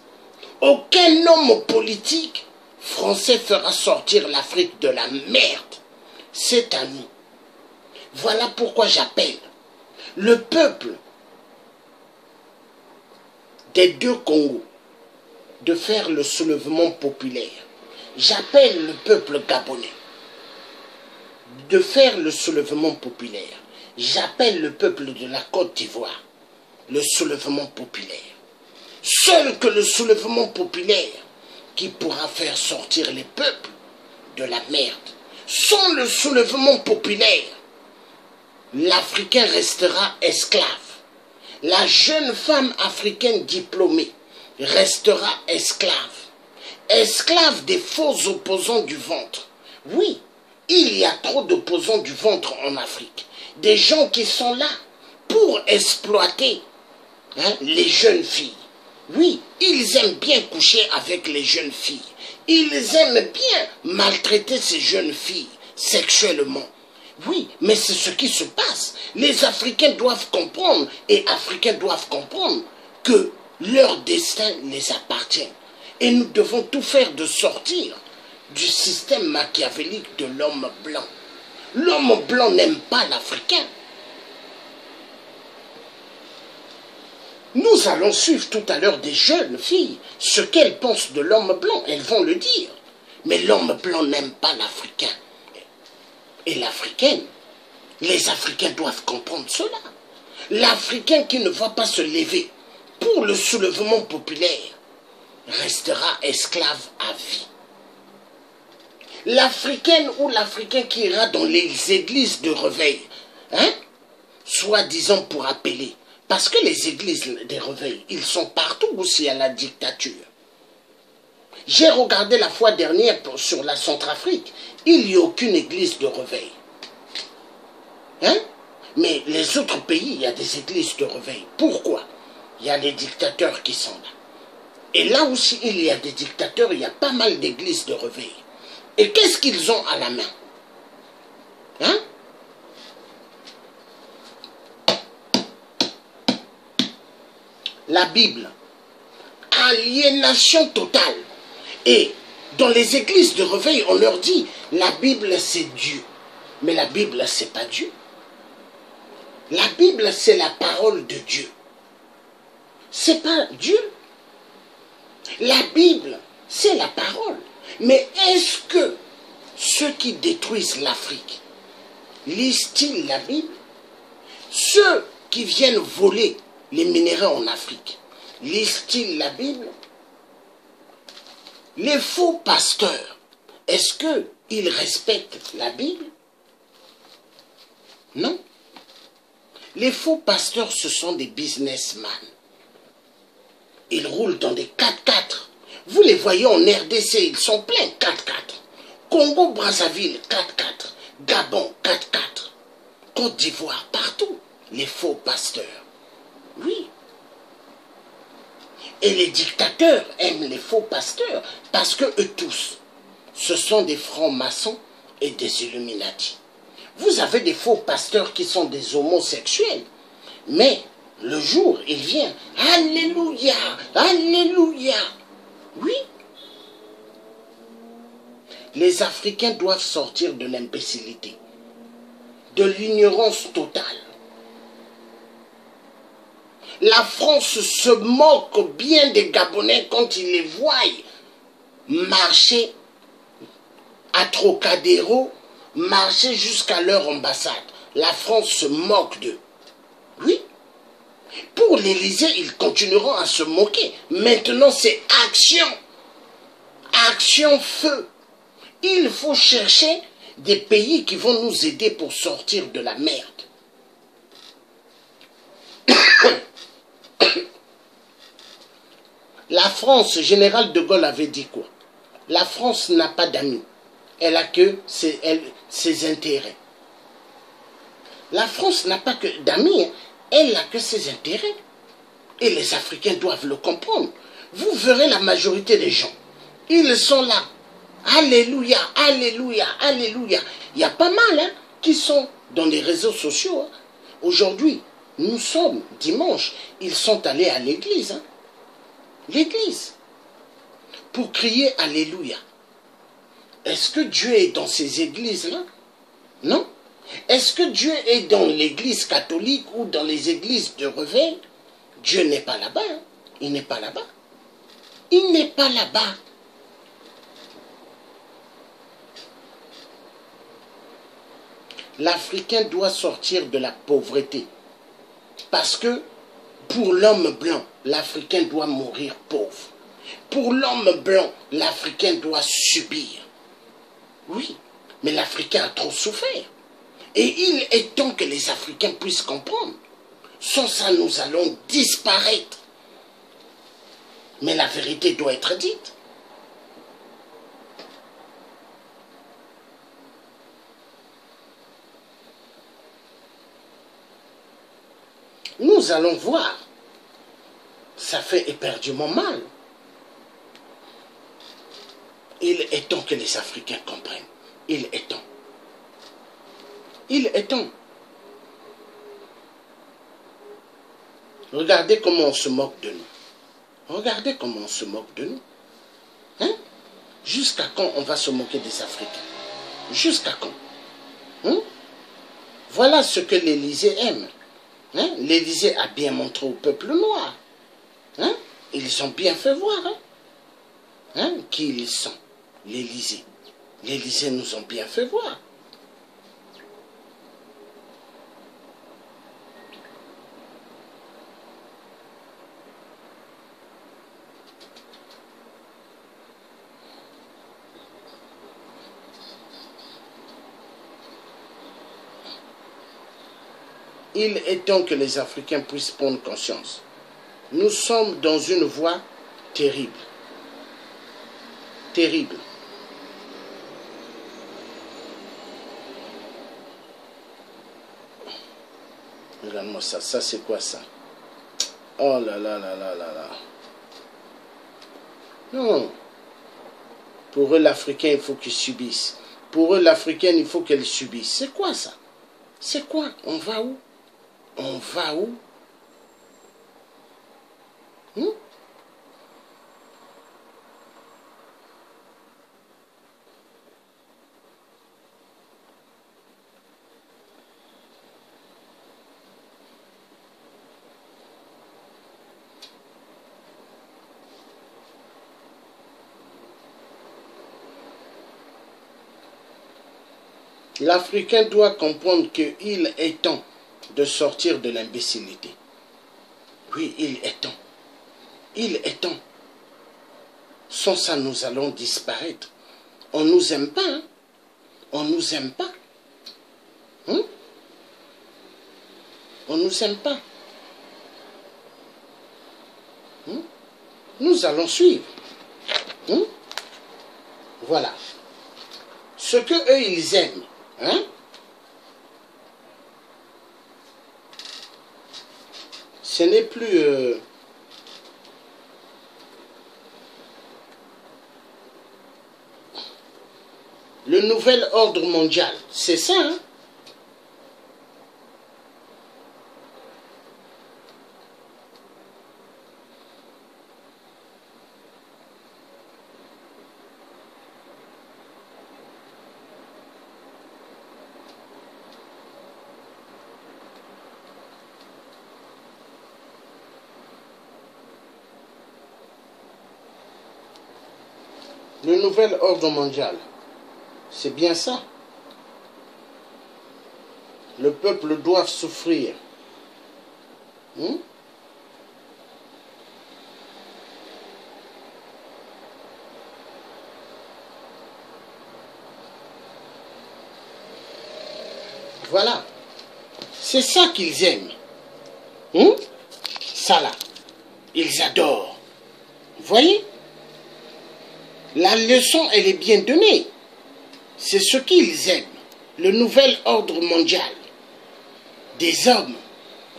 Aucun homme politique français fera sortir l'Afrique de la merde. C'est à nous. Voilà pourquoi j'appelle le peuple des deux Congos de faire le soulèvement populaire. J'appelle le peuple gabonais de faire le soulèvement populaire. J'appelle le peuple de la Côte d'Ivoire, le soulèvement populaire. Seul que le soulèvement populaire qui pourra faire sortir les peuples de la merde. Sans le soulèvement populaire, l'Africain restera esclave. La jeune femme africaine diplômée restera esclave. Esclave des faux opposants du ventre. Oui, il y a trop d'opposants du ventre en Afrique. Des gens qui sont là pour exploiter les jeunes filles. Oui, ils aiment bien coucher avec les jeunes filles. Ils aiment bien maltraiter ces jeunes filles sexuellement. Oui, mais c'est ce qui se passe. Les Africains doivent comprendre et Africains doivent comprendre que leur destin les appartient. Et nous devons tout faire de sortir du système machiavélique de l'homme blanc. L'homme blanc n'aime pas l'Africain. Nous allons suivre tout à l'heure des jeunes filles. Ce qu'elles pensent de l'homme blanc, elles vont le dire. Mais l'homme blanc n'aime pas l'Africain. Et l'Africaine, les Africains doivent comprendre cela. L'Africain qui ne va pas se lever pour le soulèvement populaire restera esclave à vie. L'Africaine ou l'Africain qui ira dans les églises de réveil, soi-disant pour appeler, parce que les églises des réveils, ils sont partout aussi à la dictature. J'ai regardé la fois dernière sur la Centrafrique, il n'y a aucune église de réveil. Mais les autres pays, il y a des églises de réveil. Pourquoi? Il y a les dictateurs qui sont là. Et là aussi, il y a des dictateurs, il y a pas mal d'églises de réveil. Et qu'est-ce qu'ils ont à la main? La Bible. Aliénation totale. Et dans les églises de réveil, on leur dit, la Bible c'est Dieu. Mais la Bible c'est pas Dieu. La Bible c'est la parole de Dieu. C'est pas Dieu. La Bible c'est la parole. Mais est-ce que ceux qui détruisent l'Afrique lisent-ils la Bible? Ceux qui viennent voler les minéraux en Afrique, lisent-ils la Bible? Les faux pasteurs, est-ce qu'ils respectent la Bible? Non. Les faux pasteurs, ce sont des businessmen. Ils roulent dans des 4x4. Vous les voyez en RDC, ils sont pleins 4x4. Congo-Brazzaville, 4x4. Gabon, 4x4. Côte d'Ivoire, partout. Les faux pasteurs. Oui. Et les dictateurs aiment les faux pasteurs parce que eux tous, ce sont des francs-maçons et des Illuminati. Vous avez des faux pasteurs qui sont des homosexuels, mais le jour, il vient, Alléluia, Alléluia. Oui. Les Africains doivent sortir de l'imbécilité, de l'ignorance totale. La France se moque bien des Gabonais quand ils les voient marcher à Trocadéro, marcher jusqu'à leur ambassade. La France se moque d'eux. Oui. Pour l'Élysée, ils continueront à se moquer. Maintenant, c'est action. Action feu. Il faut chercher des pays qui vont nous aider pour sortir de la merde. La France, général de Gaulle avait dit quoi? La France n'a pas d'amis. Elle a que ses intérêts. La France n'a pas que d'amis, elle n'a que ses intérêts. Et les Africains doivent le comprendre. Vous verrez la majorité des gens. Ils sont là. Alléluia, alléluia, alléluia. Il y a pas mal qui sont dans les réseaux sociaux. Aujourd'hui, nous sommes dimanche. Ils sont allés à l'église. L'église. Pour crier alléluia. Est-ce que Dieu est dans ces églises-là? Non. Est-ce que Dieu est dans l'église catholique ou dans les églises de réveil? Dieu n'est pas là-bas. Il n'est pas là-bas. Il n'est pas là-bas. L'Africain doit sortir de la pauvreté. Parce que pour l'homme blanc, l'Africain doit mourir pauvre. Pour l'homme blanc, l'Africain doit subir. Oui, Mais l'Africain a trop souffert. Et il est temps que les Africains puissent comprendre. Sans ça, nous allons disparaître. Mais la vérité doit être dite. Nous allons voir. Ça fait éperdument mal. Il est temps que les Africains comprennent. Il est temps. Il est temps. Regardez comment on se moque de nous. Regardez comment on se moque de nous. Hein? Jusqu'à quand on va se moquer des Africains? Jusqu'à quand? Hein? Voilà ce que l'Élysée aime. Hein? L'Élysée a bien montré au peuple noir. Hein? Ils ont bien fait voir hein, qui ils sont. L'Élysée. L'Élysée nous ont bien fait voir. Il est temps que les Africains puissent prendre conscience. Nous sommes dans une voie terrible. Terrible. Regarde-moi ça. Ça, c'est quoi ça? Oh là là là là là là. Non. Pour eux, l'Africain, il faut qu'il subisse. Pour eux, l'Africaine, il faut qu'elle subisse. C'est quoi ça? C'est quoi? On va où? On va où? L'Africain doit comprendre qu'il est temps de sortir de l'imbécilité. Oui, il est temps. Il est temps. Sans ça, nous allons disparaître. On ne nous aime pas. Hein? On ne nous aime pas. Hein? On ne nous aime pas. Hein? Nous allons suivre. Hein? Voilà. Ce que eux, ils aiment. Hein? Ce n'est plus... le nouvel ordre mondial. C'est ça, hein? Le nouvel ordre mondial, c'est bien ça. Le peuple doit souffrir. Voilà. C'est ça qu'ils aiment. Ça là. Ils adorent. Vous voyez? La leçon, elle est bien donnée. C'est ce qu'ils aiment. Le nouvel ordre mondial. Des hommes.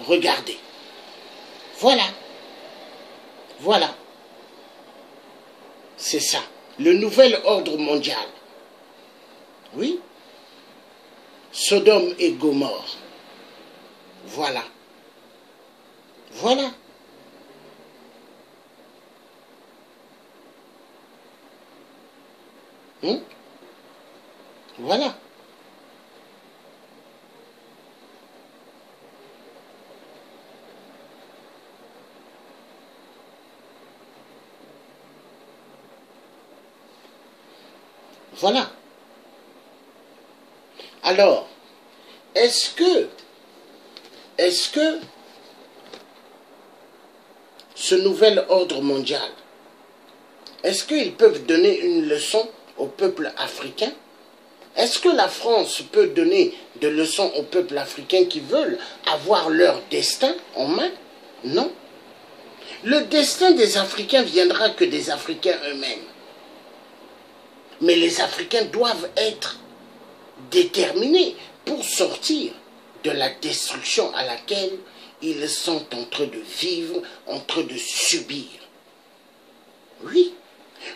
Regardez. Voilà. Voilà. C'est ça. Le nouvel ordre mondial. Oui. Sodome et Gomorrhe. Voilà. Voilà. Voilà. Voilà. Alors, est-ce que ce nouvel ordre mondial, est-ce qu'ils peuvent donner une leçon au peuple africain? Est-ce que la France peut donner des leçons aux peuples africains qui veulent avoir leur destin en main? Non. Le destin des Africains viendra que des Africains eux-mêmes. Mais les Africains doivent être déterminés pour sortir de la destruction à laquelle ils sont en train de vivre, en train de subir. Oui,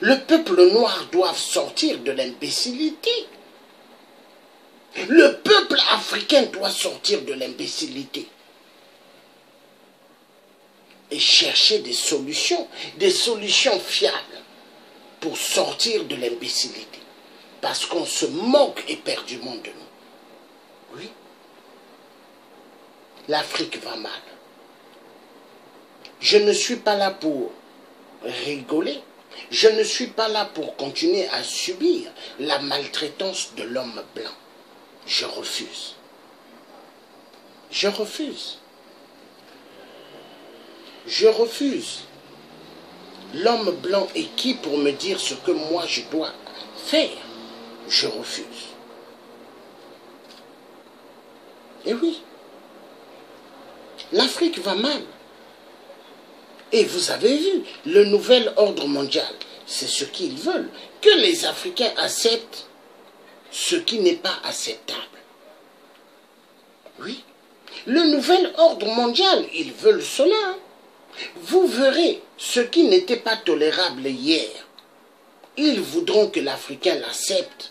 le peuple noir doit sortir de l'imbécilité. Le peuple africain doit sortir de l'imbécilité et chercher des solutions fiables pour sortir de l'imbécilité. Parce qu'on se moque éperdument de nous. Oui. L'Afrique va mal. Je ne suis pas là pour rigoler. Je ne suis pas là pour continuer à subir la maltraitance de l'homme blanc. Je refuse. Je refuse. Je refuse. L'homme blanc est qui pour me dire ce que moi je dois faire? Je refuse. Et oui, l'Afrique va mal. Et vous avez vu, le nouvel ordre mondial, c'est ce qu'ils veulent. Que les Africains acceptent ce qui n'est pas acceptable. Oui, le nouvel ordre mondial, ils veulent cela. Vous verrez ce qui n'était pas tolérable hier. Ils voudront que l'Africain l'accepte.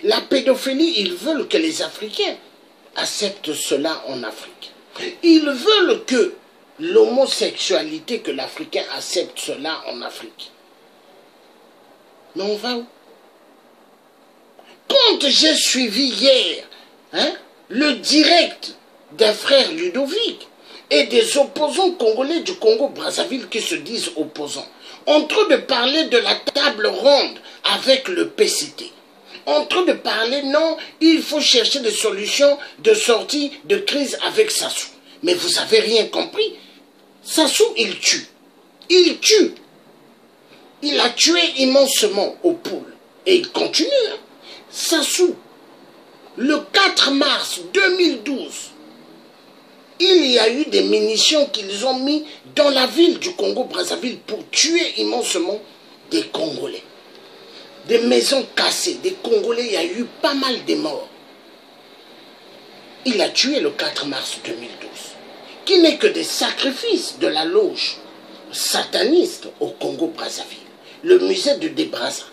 La pédophilie, ils veulent que les Africains acceptent cela en Afrique. Ils veulent que l'homosexualité, que l'Africain accepte cela en Afrique. Mais on va où? Quand j'ai suivi hier le direct d'un frère Ludovic et des opposants congolais du Congo-Brazzaville qui se disent opposants, en train de parler de la table ronde avec le PCT, en train de parler, non, il faut chercher des solutions de sortie de crise avec Sassou. Mais vous n'avez rien compris. Sassou, il tue. Il tue. Il a tué immensement aux poules. Et il continue. Sassou, le 4 mars 2012, il y a eu des munitions qu'ils ont mis dans la ville du Congo-Brazzaville pour tuer immensement des Congolais. Des maisons cassées, des Congolais, il y a eu pas mal de morts. Il a tué le 4 mars 2012, qui n'est que des sacrifices de la loge sataniste au Congo-Brazzaville. Le musée de Débraza.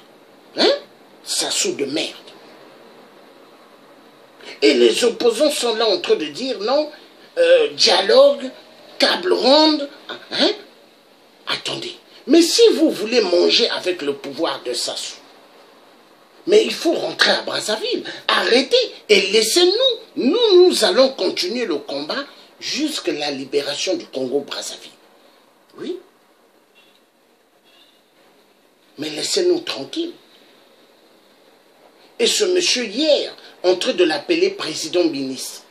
Sassou de merde. Et les opposants sont là en train de dire non, dialogue, table ronde. Attendez, mais si vous voulez manger avec le pouvoir de Sassou, mais il faut rentrer à Brazzaville, arrêtez et laissez-nous. Nous allons continuer le combat jusqu'à la libération du Congo-Brazzaville. Oui. Mais laissez-nous tranquilles. Et ce monsieur hier, en train de l'appeler président-ministre.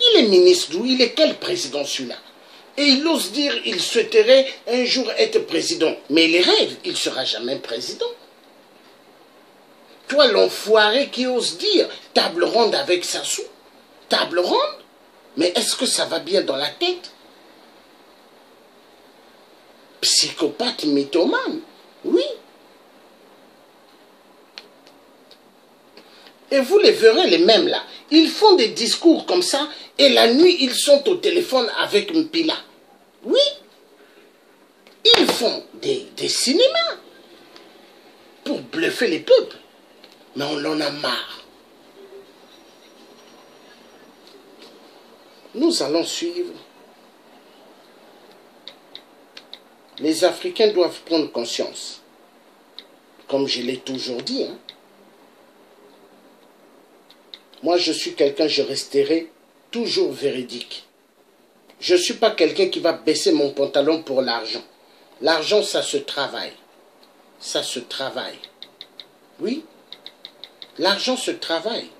Il est ministre d'où? Il est quel président celui-là? Et il ose dire il souhaiterait un jour être président. Mais il rêve, il ne sera jamais président. Toi, l'enfoiré qui ose dire table ronde avec Sassou, table ronde, mais est-ce que ça va bien dans la tête? Psychopathe mythomane, oui. Et vous les verrez les mêmes là. Ils font des discours comme ça et la nuit ils sont au téléphone avec Mpila. Oui. Ils font des cinémas pour bluffer les peuples. Mais on en a marre. Nous allons suivre. Les Africains doivent prendre conscience. Comme je l'ai toujours dit. Moi, je suis quelqu'un, je resterai toujours véridique. Je ne suis pas quelqu'un qui va baisser mon pantalon pour l'argent. L'argent, ça se travaille. Ça se travaille. Oui. L'argent se travaille.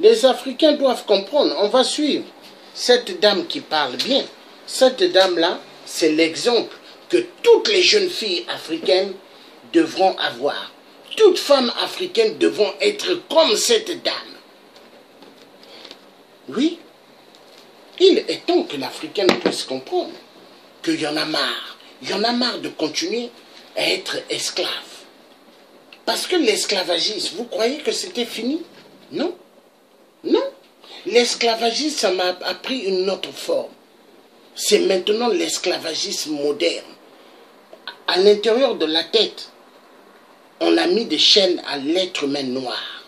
Les Africains doivent comprendre. On va suivre cette dame qui parle bien. Cette dame-là, c'est l'exemple que toutes les jeunes filles africaines devront avoir. Toutes femmes africaines devront être comme cette dame. Oui, il est temps que l'Africaine puisse comprendre qu'il y en a marre. Il y en a marre de continuer à être esclave. Parce que l'esclavagisme, vous croyez que c'était fini? Non. Non. L'esclavagisme, ça m'a pris une autre forme. C'est maintenant l'esclavagisme moderne. À l'intérieur de la tête, on a mis des chaînes à l'être humain noir.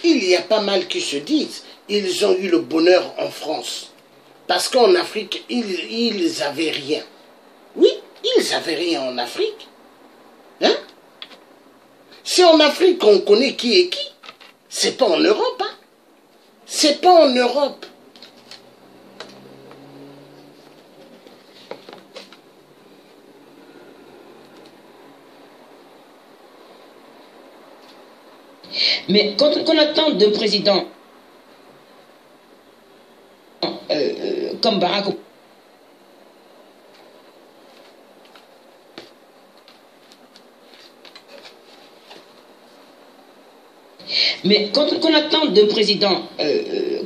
Il y a pas mal qui se disent, ils ont eu le bonheur en France. Parce qu'en Afrique, ils n'avaient rien. Oui, ils n'avaient rien en Afrique. Hein? C'est en Afrique qu'on connaît qui est qui. C'est pas en Europe, hein? C'est pas en Europe. Mais quand on attend d'un président comme Barack Obama, mais quand on attend d'un président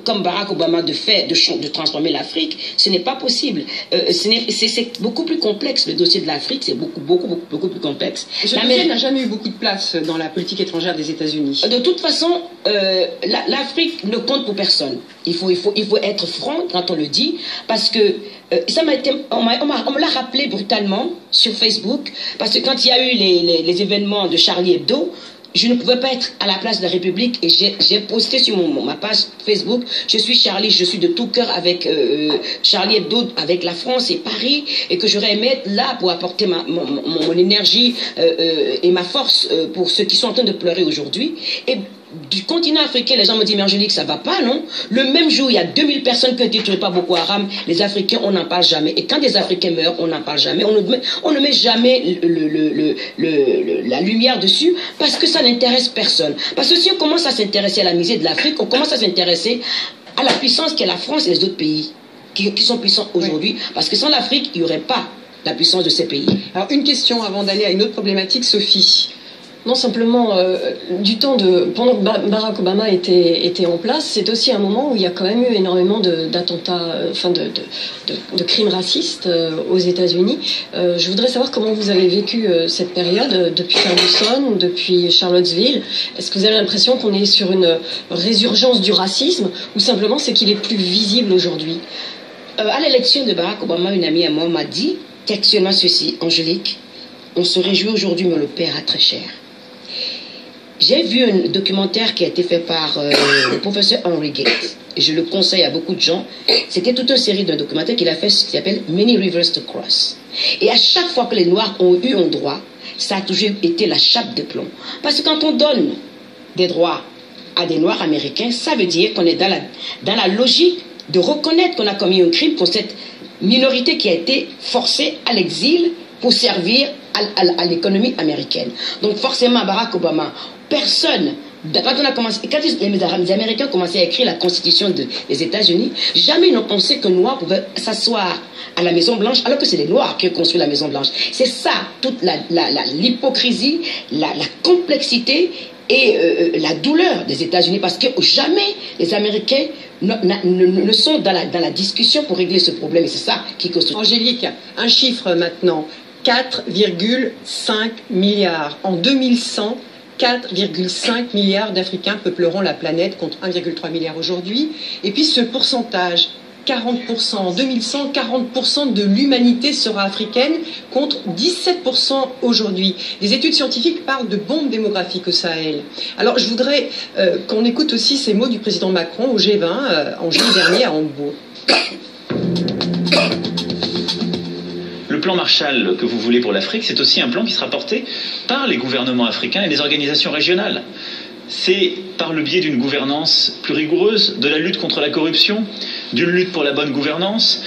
comme Barack Obama de transformer l'Afrique, ce n'est pas possible. C'est beaucoup plus complexe. Le dossier de l'Afrique, c'est beaucoup plus complexe. Ce dossier n'a jamais eu beaucoup de place dans la politique étrangère des États-Unis. De toute façon, l'Afrique ne compte pour personne. Il faut être franc quand on le dit, parce que on me l'a rappelé brutalement sur Facebook, parce que quand il y a eu les événements de Charlie Hebdo, je ne pouvais pas être à la place de la République et j'ai posté sur ma page Facebook, je suis Charlie, je suis de tout cœur avec Charlie Hebdo, avec la France et Paris, et que j'aurais aimé être là pour apporter mon énergie et ma force pour ceux qui sont en train de pleurer aujourd'hui. Et du continent africain, les gens me disent, mais Angélique, ça va pas, non? Le même jour, il y a 2000 personnes qui ont été tuées par Boko Haram. Les Africains, on n'en parle jamais. Et quand des Africains meurent, on n'en parle jamais. On ne met jamais la lumière dessus parce que ça n'intéresse personne. Parce que si on commence à s'intéresser à la misère de l'Afrique, on commence à s'intéresser à la puissance qu'est la France et les autres pays qui sont puissants aujourd'hui. Oui. Parce que sans l'Afrique, il n'y aurait pas la puissance de ces pays. Alors, une question avant d'aller à une autre problématique, Sophie. Non, simplement, pendant que Barack Obama était en place, c'est aussi un moment où il y a quand même eu énormément d'attentats, de crimes racistes aux États-Unis. Je voudrais savoir comment vous avez vécu cette période, depuis Ferguson, depuis Charlottesville. Est-ce que vous avez l'impression qu'on est sur une résurgence du racisme, ou simplement c'est qu'il est plus visible aujourd'hui? À l'élection de Barack Obama, une amie à moi m'a dit textuellement ceci: Angélique, on se réjouit aujourd'hui, mais le paiera très cher. J'ai vu un documentaire qui a été fait par le professeur Henry Gates, et je le conseille à beaucoup de gens. C'était toute une série d'un documentaire qu'il a fait qui s'appelle Many Rivers to Cross. Et à chaque fois que les Noirs ont eu un droit, ça a toujours été la chape de plomb. Parce que quand on donne des droits à des Noirs américains, ça veut dire qu'on est dans la logique de reconnaître qu'on a commis un crime pour cette minorité qui a été forcée à l'exil pour servir à l'économie américaine. Donc forcément, Barack Obama, personne, quand les Américains ont commencé à écrire la Constitution des États-Unis, jamais ils n'ont pensé qu'un Noir pouvait s'asseoir à la Maison Blanche, alors que c'est les Noirs qui ont construit la Maison Blanche. C'est ça, toute l'hypocrisie, la complexité et la douleur des États-Unis, parce que jamais les Américains ne sont dans la discussion pour régler ce problème, et c'est ça qui cause tout. Angélique, un chiffre maintenant, 4,5 milliards. En 2100, 4,5 milliards d'Africains peupleront la planète contre 1,3 milliard aujourd'hui. Et puis ce pourcentage, 40%. En 2100, 40% de l'humanité sera africaine contre 17% aujourd'hui. Des études scientifiques parlent de bombe démographique au Sahel. Alors je voudrais qu'on écoute aussi ces mots du président Macron au G20 en juillet dernier à Hambourg. Le plan Marshall que vous voulez pour l'Afrique, c'est aussi un plan qui sera porté par les gouvernements africains et les organisations régionales. C'est par le biais d'une gouvernance plus rigoureuse, de la lutte contre la corruption, d'une lutte pour la bonne gouvernance,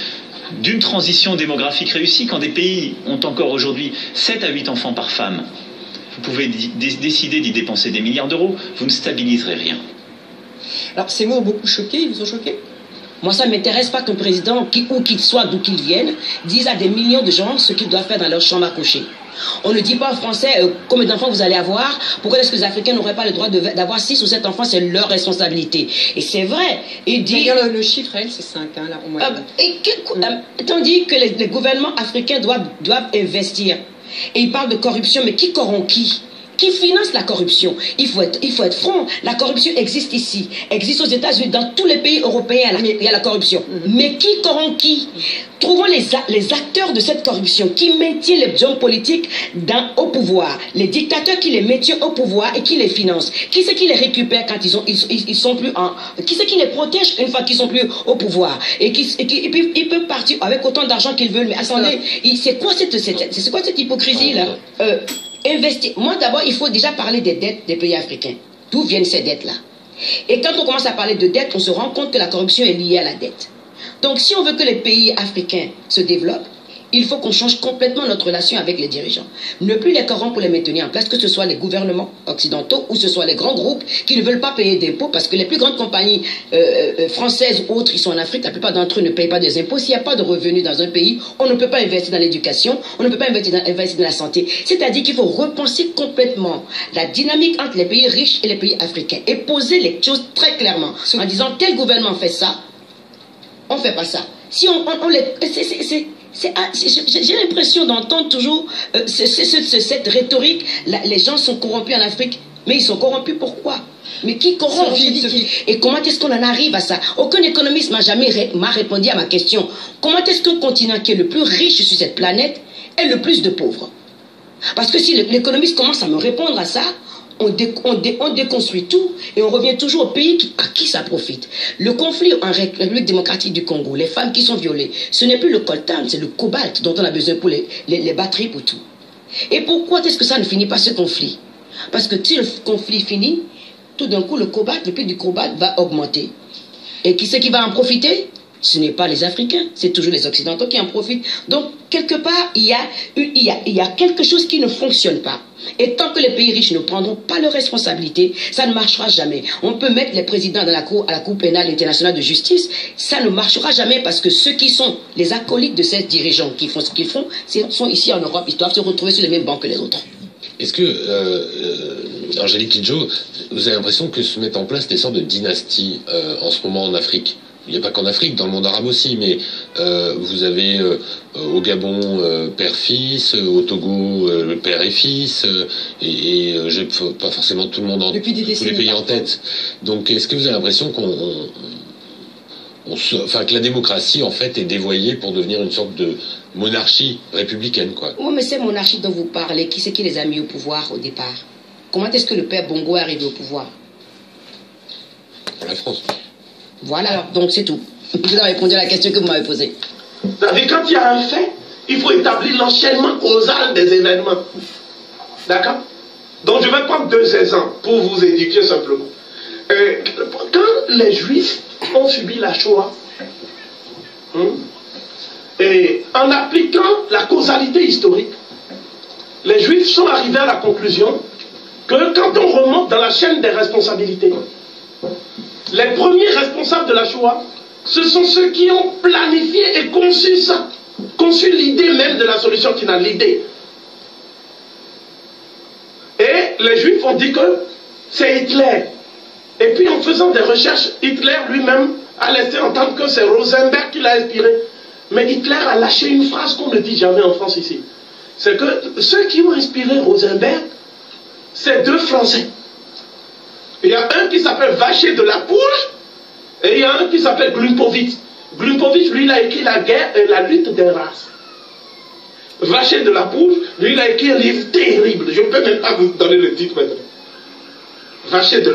d'une transition démographique réussie. Quand des pays ont encore aujourd'hui 7 à 8 enfants par femme, vous pouvez décider d'y dépenser des milliards d'euros, vous ne stabiliserez rien. Alors ces mots ont beaucoup choqué, ils vous ont choqué? Moi, ça ne m'intéresse pas qu'un président, où qu'il soit, d'où qu'il vienne, dise à des millions de gens ce qu'ils doivent faire dans leur chambre à coucher. On ne dit pas aux Français combien d'enfants vous allez avoir. Pourquoi est-ce que les Africains n'auraient pas le droit d'avoir 6 ou 7 enfants? C'est leur responsabilité. Et c'est vrai. Il dit... Le chiffre, elle, c'est 5, hein, là, au moins. Tandis que les gouvernements africains doivent investir. Et il parle de corruption, mais qui corrompt qui? Qui finance la corruption? Il faut être franc. La corruption existe ici, existe aux États-Unis, dans tous les pays européens, il y a la corruption. Mais qui corrompt qui? Trouvons les acteurs de cette corruption qui maintiennent les hommes politiques au pouvoir, les dictateurs qui les maintiennent au pouvoir et qui les financent. Qui c'est qui les récupère quand ils sont plus en... Qui c'est qui les protège une fois qu'ils sont plus au pouvoir? Et puis ils peuvent partir avec autant d'argent qu'ils veulent. Mais attendez, c'est quoi cette hypocrisie-là? Investir. Moi, d'abord, il faut déjà parler des dettes des pays africains. D'où viennent ces dettes-là? Et quand on commence à parler de dettes, on se rend compte que la corruption est liée à la dette. Donc, si on veut que les pays africains se développent, il faut qu'on change complètement notre relation avec les dirigeants. Ne plus les corrompre pour les maintenir en place, que ce soit les gouvernements occidentaux ou ce soit les grands groupes qui ne veulent pas payer d'impôts, parce que les plus grandes compagnies françaises ou autres, ils sont en Afrique, la plupart d'entre eux ne payent pas des impôts. S'il n'y a pas de revenus dans un pays, on ne peut pas investir dans l'éducation, on ne peut pas investir dans la santé. C'est-à-dire qu'il faut repenser complètement la dynamique entre les pays riches et les pays africains et poser les choses très clairement en disant tel gouvernement fait ça, on ne fait pas ça. Si j'ai l'impression d'entendre toujours cette rhétorique. Les gens sont corrompus en Afrique, mais ils sont corrompus pourquoi? Mais qui corrompt? Et comment est-ce qu'on en arrive à ça? Aucun économiste m'a répondu à ma question. Comment est-ce qu'un continent qui est le plus riche sur cette planète est le plus de pauvres? Parce que si l'économiste commence à me répondre à ça, on déconstruit tout et on revient toujours au pays à qui ça profite. Le conflit en République démocratique du Congo, les femmes qui sont violées, ce n'est plus le coltan, c'est le cobalt dont on a besoin pour les batteries, pour tout. Et pourquoi est-ce que ça ne finit pas ce conflit? Parce que si le conflit finit, tout d'un coup le prix du cobalt va augmenter. Et qui c'est qui va en profiter? Ce n'est pas les Africains, c'est toujours les Occidentaux qui en profitent. Donc, quelque part, il y a quelque chose qui ne fonctionne pas. Et tant que les pays riches ne prendront pas leurs responsabilités, ça ne marchera jamais. On peut mettre les présidents à la Cour pénale internationale de justice, ça ne marchera jamais parce que ceux qui sont les acolytes de ces dirigeants qui font ce qu'ils font, sont ici en Europe, ils doivent se retrouver sur les mêmes bancs que les autres. Est-ce que, Angélique Kidjo, vous avez l'impression que se mettent en place des sortes de dynasties en ce moment en Afrique? Il n'y a pas qu'en Afrique, dans le monde arabe aussi, mais vous avez au Gabon père-fils, au Togo père et fils, et j'ai pas forcément tout le monde tous les pays en tête. Donc est-ce que vous avez l'impression que la démocratie en fait est dévoyée pour devenir une sorte de monarchie républicaine, quoi? Oui, mais ces monarchies dont vous parlez, qui c'est qui les a mis au pouvoir au départ? Comment est-ce que le père Bongo est arrivé au pouvoir? La France. Voilà, donc c'est tout. Vous avez répondu à la question que vous m'avez posée. Vous savez, quand il y a un fait, il faut établir l'enchaînement causal des événements. D'accord? Donc je vais prendre 2 exemples pour vous éduquer simplement. Quand les Juifs ont subi la Shoah, et en appliquant la causalité historique, les Juifs sont arrivés à la conclusion que quand on remonte dans la chaîne des responsabilités, les premiers responsables de la Shoah, ce sont ceux qui ont planifié et conçu ça, conçu l'idée même de la solution finale, l'idée. Et les Juifs ont dit que c'est Hitler. Et puis en faisant des recherches, Hitler lui-même a laissé entendre que c'est Rosenberg qui l'a inspiré. Mais Hitler a lâché une phrase qu'on ne dit jamais en France ici. C'est que ceux qui ont inspiré Rosenberg, c'est 2 Français. Il y a un qui s'appelle Vacher de la Pouge et il y a un qui s'appelle Glumpovitch. Glumpovitch, lui, il a écrit La guerre et la lutte des races. Vacher de la Pouge, lui, il a écrit un livre terrible. Je ne peux même pas vous donner le titre maintenant. Vacher de